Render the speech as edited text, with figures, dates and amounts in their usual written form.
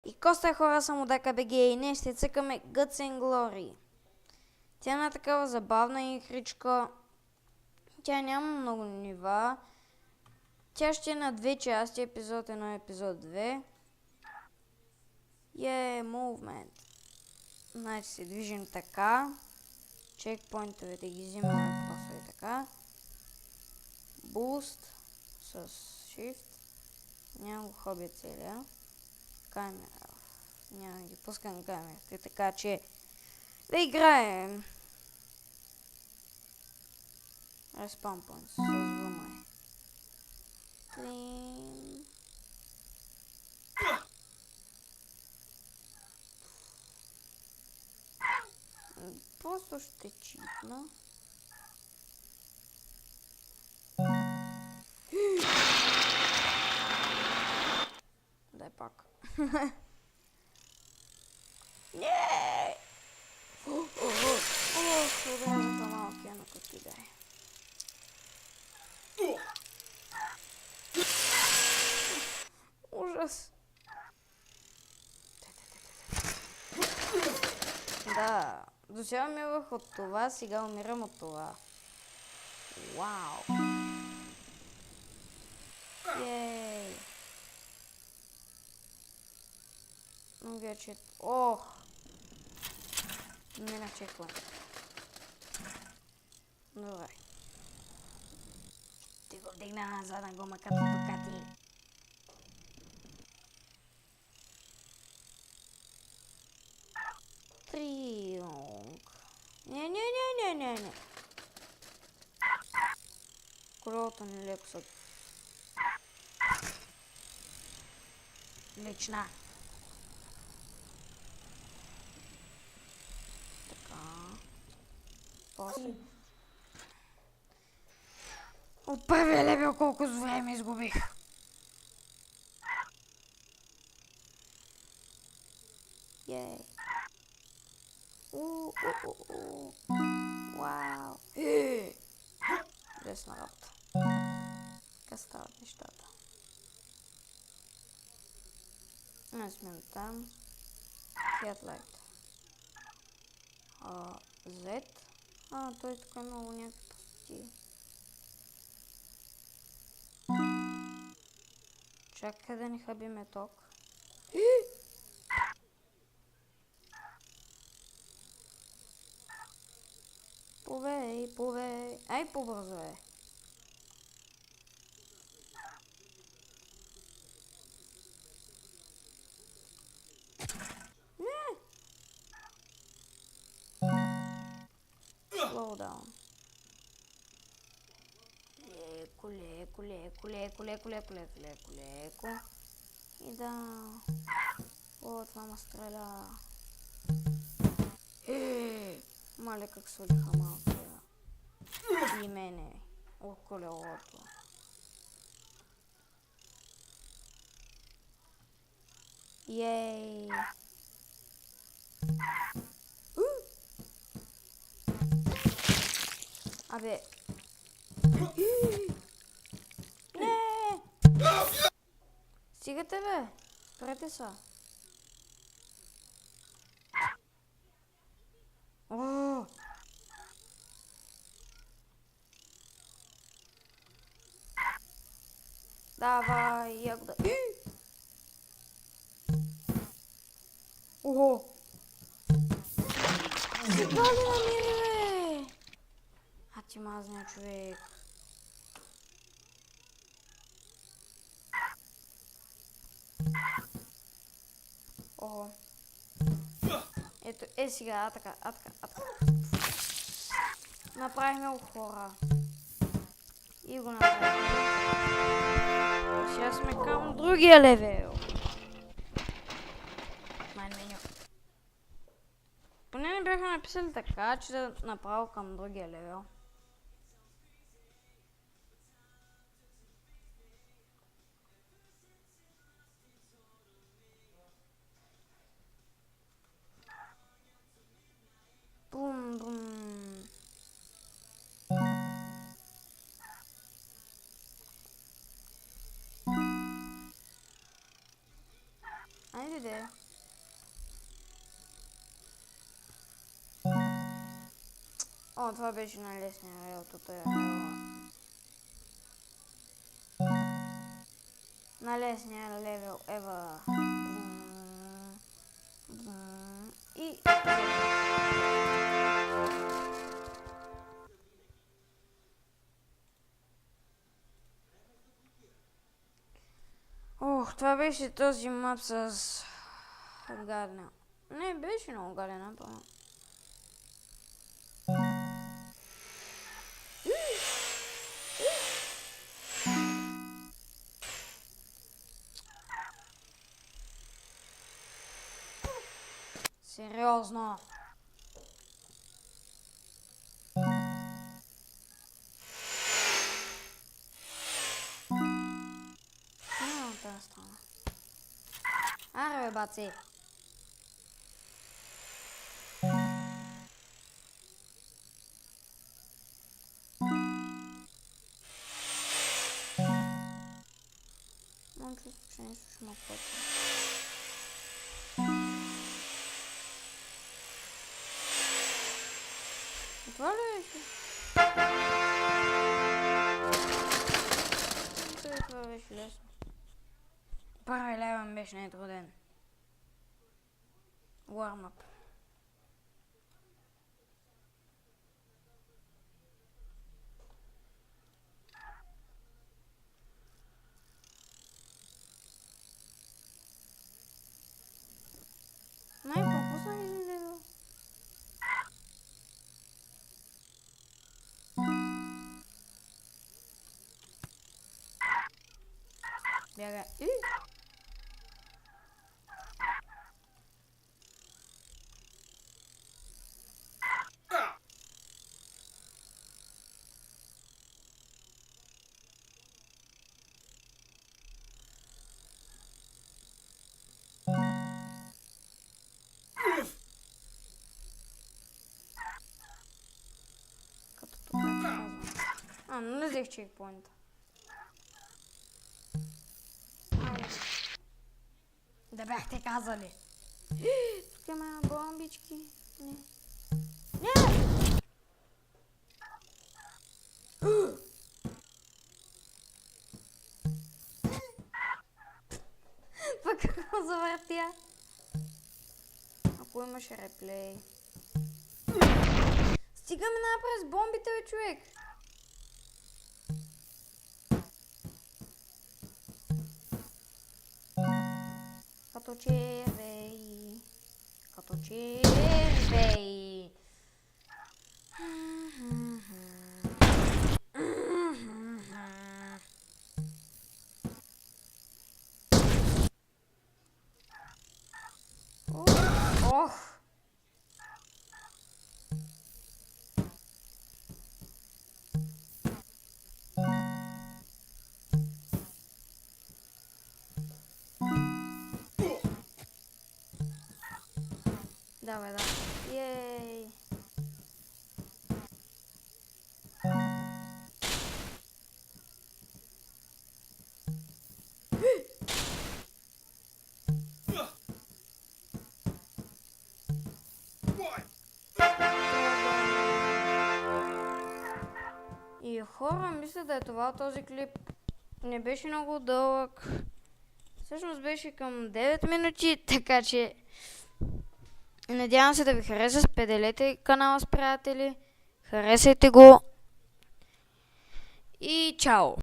И коста хора само дека БГ и не ще цъкаме Guts and Glory. Тя е една такава забавна игричка. Тя няма много нива. Тя ще е на две части, епизод 1 и епизод 2. Movement. Значи се движим така. Чекпоинтовете ги взимаме просто и така. Буст с Shift. Няма го хобя целия. Камера. Няма ги пускам камерите, така че да играем. Respawn points с VMI. Клин. Просто ще чипна. Дай пак. Не! Ударяха малкия, но като и дай. Ужас! Да, до сега умирах от това, сега умирам от това. Вау! Ей! Но вече... Ох! Минах чекпоинт. Добре. Ти го вдигна назад на гома като Дукати. Триунг. Не. Колелото ни леко са... Лична. Така. После. От първия левел колко време изгубих. Ей. Вау. Лесна работа. Така стават нещата. Не сме там. Headlight. Z. Той тук е много някакви пусти. Чакай да ни хабиме ток. Повей. Ай, по-бързо е. Не! Slow down. Леко. И да... О, това ма стреля. Мале как свалиха малкия. И мене. От колелото. Ей! Абе. Не! Стигате, бе! Спрете са. О! Давай, ягода. Ого! Едва ли намери, бе? А ти мазня човек. Ого. Ето, сега, така. Направихме го, хора. И го направихме. Сега сме към другия левел. Меню. Поне не бяха написали така, че да направо към другия левел. Бум. Айде ли де? О, това беше на лесния рел, тук е рел. На лесния левел, ева. И... Ох, това беше този мап с гадна. Не, беше много гаден, напълно. Сериозно. Няма да стана. Аре, бе, баци. Мам чувство, че нещо ще ме почва. Това ли беше? Това беше лесно. Първи левел беше най-труден. Warm-up. Пропусна ли един левел? Бягай. Като тук казвам. Не взех чекпоинта. Да бяхте казали. Тук има бомбички. Не. Не! Пък какво завъртя? Ако имаш реплей. Стигаме напред с бомбите, бе, човек. Като червей. Като червей. Ох! Давай, да. Ей! И хора, мисля да е това този клип. Не беше много дълъг. Всъщност беше към 9 минути, така че надявам се да ви хареса. Споделете канала с приятели. Харесайте го. И чао!